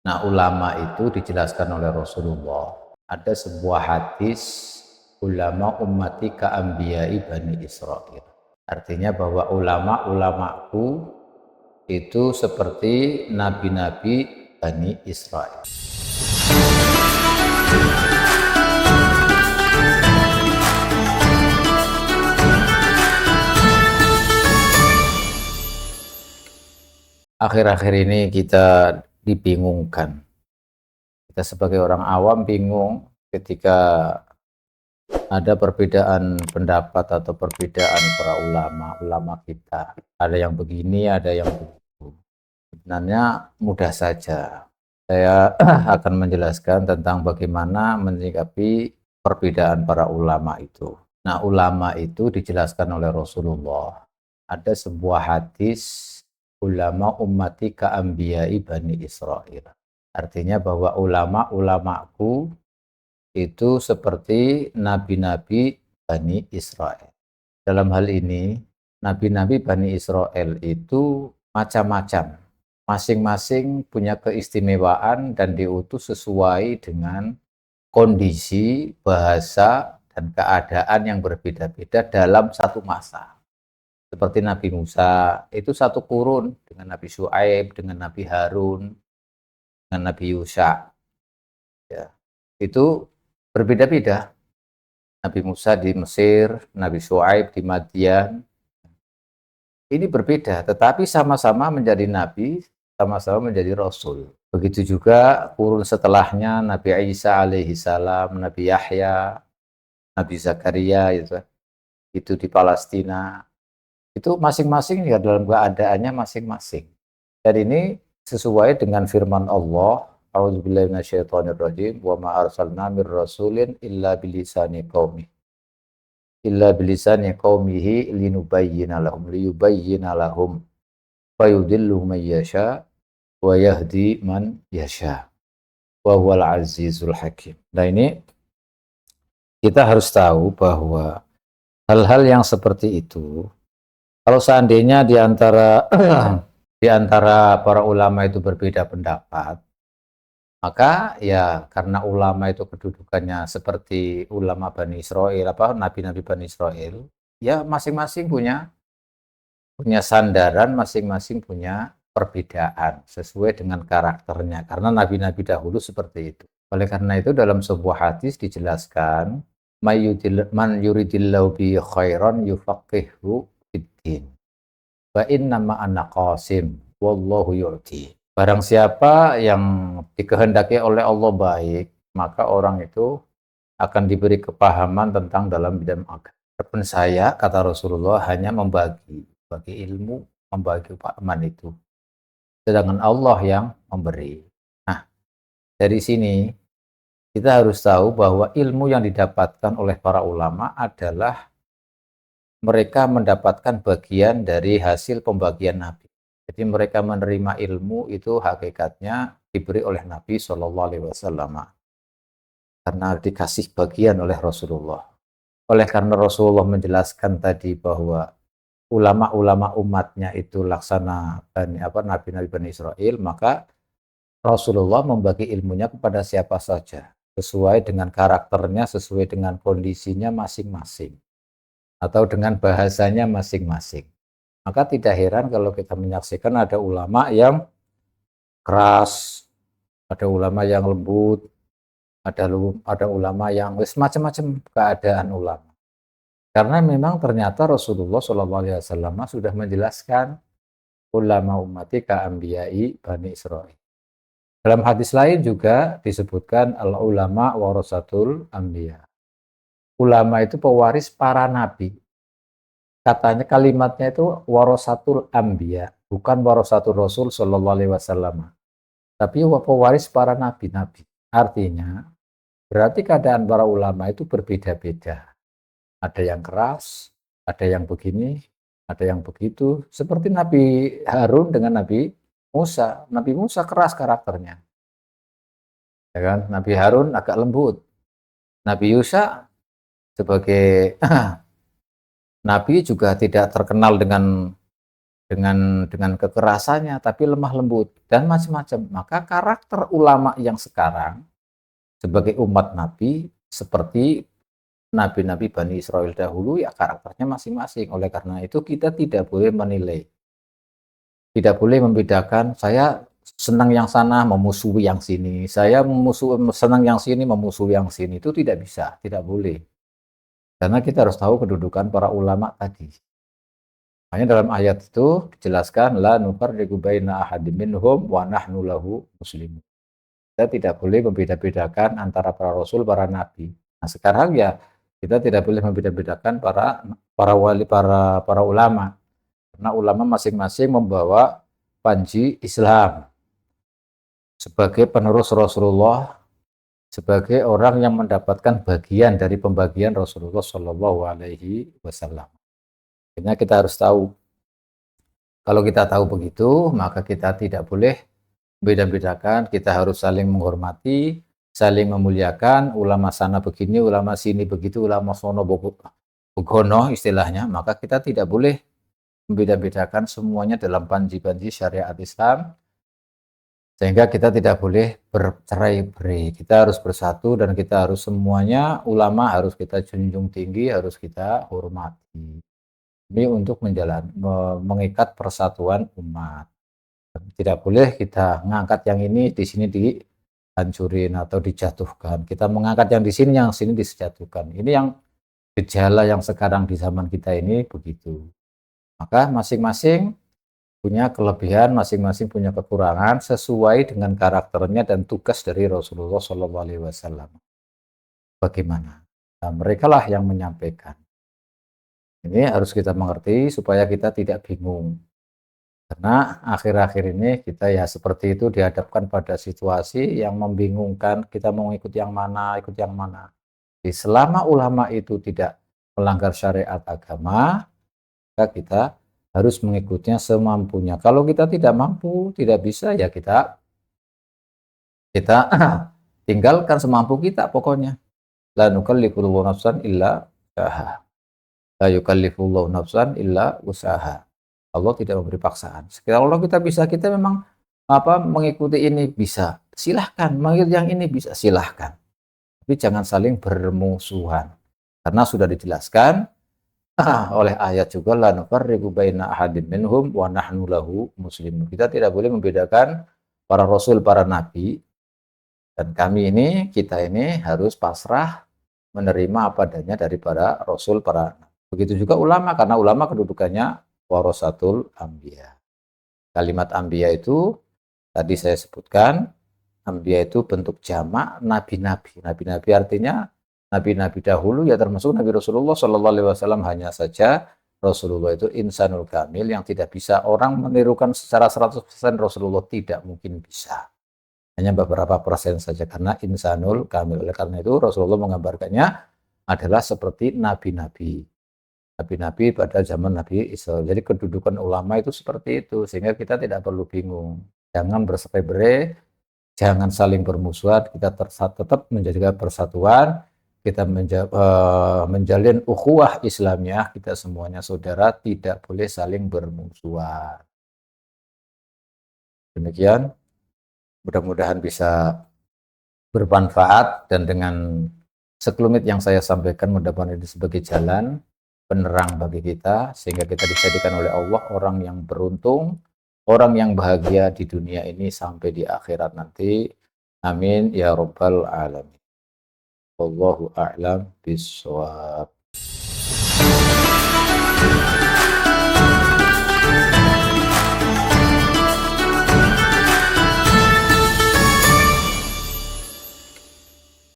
Nah, ulama itu dijelaskan oleh Rasulullah. Ada sebuah hadis, ulama ummati ka ambiyai Bani Israil. Artinya bahwa ulama-ulamaku itu seperti nabi-nabi Bani Israel. Akhir-akhir ini kita dibingungkan. Kita sebagai orang awam bingung ketika ada perbedaan pendapat atau perbedaan para ulama kita. Ada yang begini, ada yang begitu. Sebenarnya mudah saja. Saya akan menjelaskan tentang bagaimana menyikapi perbedaan para ulama itu. Nah, ulama itu dijelaskan oleh Rasulullah. Ada sebuah hadis, ulama ummati ka ambiyai Bani Israil. Artinya bahwa ulama-ulamaku itu seperti nabi-nabi Bani Israel. Dalam hal ini, nabi-nabi Bani Israel itu macam-macam. Masing-masing punya keistimewaan dan diutus sesuai dengan kondisi, bahasa, dan keadaan yang berbeda-beda dalam satu masa. Seperti Nabi Musa, itu satu kurun dengan Nabi Syuaib, dengan Nabi Harun, dengan Nabi Yusha. Ya. Itu berbeda-beda. Nabi Musa di Mesir, Nabi Syuaib di Madian. Ini berbeda, tetapi sama-sama menjadi nabi, sama-sama menjadi rasul. Begitu juga kurun setelahnya Nabi Isa alaihi salam, Nabi Yahya, Nabi Zakaria itu di Palestina. Itu masing-masing ya dalam keadaannya masing-masing. Dan ini sesuai dengan firman Allah, a'udzubillahi minasyaitonirrajim, wa ma arsalna mir rasulin illa bilisani qaumihi liyubayyina lahum fayudillu man yasha wa yahdi man yasha wa huwal azizul hakim. Nah, ini kita harus tahu bahwa hal-hal yang seperti itu, kalau seandainya di antara para ulama itu berbeda pendapat, maka ya karena ulama itu kedudukannya seperti ulama Bani Israel, nabi-nabi Bani Israel, ya masing-masing punya sandaran, masing-masing punya perbedaan sesuai dengan karakternya. Karena nabi-nabi dahulu seperti itu. Oleh karena itu dalam sebuah hadis dijelaskan, man yuridillahu bi khairan yufaqihu fiddin. Wa inna ma'ana qasim wallahu yu'ti. Barang siapa yang dikehendaki oleh Allah baik, maka orang itu akan diberi kepahaman tentang dalam bidang agama. Adapun saya, kata Rasulullah, hanya membagi ilmu, membagi kepahaman itu. Sedangkan Allah yang memberi. Nah, dari sini kita harus tahu bahwa ilmu yang didapatkan oleh para ulama adalah mereka mendapatkan bagian dari hasil pembagian Nabi. Jadi mereka menerima ilmu itu hakikatnya diberi oleh Nabi SAW. Karena dikasih bagian oleh Rasulullah. Oleh karena Rasulullah menjelaskan tadi bahwa ulama-ulama umatnya itu laksana nabi-nabi Bani Israel, maka Rasulullah membagi ilmunya kepada siapa saja, sesuai dengan karakternya, sesuai dengan kondisinya masing-masing, atau dengan bahasanya masing-masing. Maka tidak heran kalau kita menyaksikan ada ulama yang keras, ada ulama yang lembut, ada ulama yang macam-macam keadaan ulama. Karena memang ternyata Rasulullah SAW sudah menjelaskan ulama ummati ka ambiyai Bani Israil. Dalam hadis lain juga disebutkan al-ulama warasatul anbiya. Ulama itu pewaris para nabi. Katanya kalimatnya itu warasatul anbiya, bukan warasatul Rasul sallallahu alaihi wasallam. Tapi pewaris para nabi-nabi. Artinya berarti keadaan para ulama itu berbeda-beda. Ada yang keras, ada yang begini, ada yang begitu. Seperti Nabi Harun dengan Nabi Musa. Nabi Musa keras karakternya. Ya kan? Nabi Harun agak lembut. Nabi Yusha sebagai Nabi juga tidak terkenal dengan dengan kekerasannya, tapi lemah lembut dan macam-macam. Maka karakter ulama yang sekarang sebagai umat Nabi seperti nabi-nabi Bani Israel dahulu, ya karakternya masing-masing. Oleh karena itu kita tidak boleh menilai, tidak boleh membedakan saya senang yang sana memusuhi yang sini, saya senang yang sini memusuhi yang sini. Itu tidak bisa, tidak boleh. Karena kita harus tahu kedudukan para ulama tadi. Makanya dalam ayat itu dijelaskan la nufarriqu baina ahadin minhum wa nahnu lahu muslimun. Kita tidak boleh membeda-bedakan antara para rasul, para nabi. Nah, sekarang ya kita tidak boleh membeda-bedakan para wali, para ulama. Karena ulama masing-masing membawa panji Islam sebagai penerus Rasulullah, sebagai orang yang mendapatkan bagian dari pembagian Rasulullah Shallallahu Alaihi Wasallam. Karena kita harus tahu, kalau kita tahu begitu, maka kita tidak boleh beda-bedakan, kita harus saling menghormati, saling memuliakan, ulama sana begini, ulama sini begitu, ulama sono begono istilahnya, maka kita tidak boleh membeda-bedakan semuanya dalam panji-panji syariat Islam, sehingga kita tidak boleh bercerai-berai. Kita harus bersatu dan kita harus semuanya, ulama harus kita junjung tinggi, harus kita hormati. Ini untuk mengikat persatuan umat. Tidak boleh kita mengangkat yang ini di sini dihancurin atau dijatuhkan. Kita mengangkat yang di sini dijatuhkan. Ini yang gejala yang sekarang di zaman kita ini begitu. Maka masing-masing punya kelebihan, masing-masing punya kekurangan sesuai dengan karakternya dan tugas dari Rasulullah SAW. Bagaimana? Nah, mereka lah yang menyampaikan. Ini harus kita mengerti supaya kita tidak bingung. Karena akhir-akhir ini kita ya seperti itu dihadapkan pada situasi yang membingungkan, kita mau ikut yang mana, ikut yang mana. Jadi selama ulama itu tidak melanggar syariat agama, maka kita harus mengikutnya semampunya. Kalau kita tidak mampu, tidak bisa, ya kita tinggalkan semampu kita pokoknya. La nukallifullahu nafsan illa usaha. La yukallifullahu nafsan illa usaha. Allah tidak memberi paksaan. Kalau kita bisa, kita memang mengikuti ini bisa, silahkan. Mengikuti yang ini bisa, silahkan. Tapi jangan saling bermusuhan. Karena sudah dijelaskan oleh ayat juga la nufarriqu baina ahadin minhum wa nahnu lahu muslimun. Kita tidak boleh membedakan para rasul, para nabi, dan kami ini, kita ini harus pasrah menerima apa adanya dari para rasul, para nabi. Begitu juga ulama, karena ulama kedudukannya warasatul anbiya. Kalimat anbiya itu tadi saya sebutkan, anbiya itu bentuk jamak nabi-nabi. Nabi-nabi artinya nabi-nabi dahulu, ya termasuk Nabi Rasulullah SAW. Hanya saja Rasulullah itu insanul kamil yang tidak bisa orang menirukan secara 100% Rasulullah, tidak mungkin bisa. Hanya beberapa persen saja karena insanul kamil. Oleh karena itu Rasulullah menggambarkannya adalah seperti nabi-nabi. Nabi-nabi pada zaman Nabi Isa. Jadi kedudukan ulama itu seperti itu, sehingga kita tidak perlu bingung. Jangan berserai-berai, jangan saling bermusuhan, kita tetap menjaga persatuan, kita menjalin ukhuwah Islamiyah, kita semuanya saudara, tidak boleh saling bermusuhan. Demikian, mudah-mudahan bisa bermanfaat, dan dengan sekelumit yang saya sampaikan mudah-mudahan ini sebagai jalan penerang bagi kita, sehingga kita dijadikan oleh Allah orang yang beruntung, orang yang bahagia di dunia ini sampai di akhirat nanti. Amin ya rabbal alamin. Wallahu a'lam bishawab.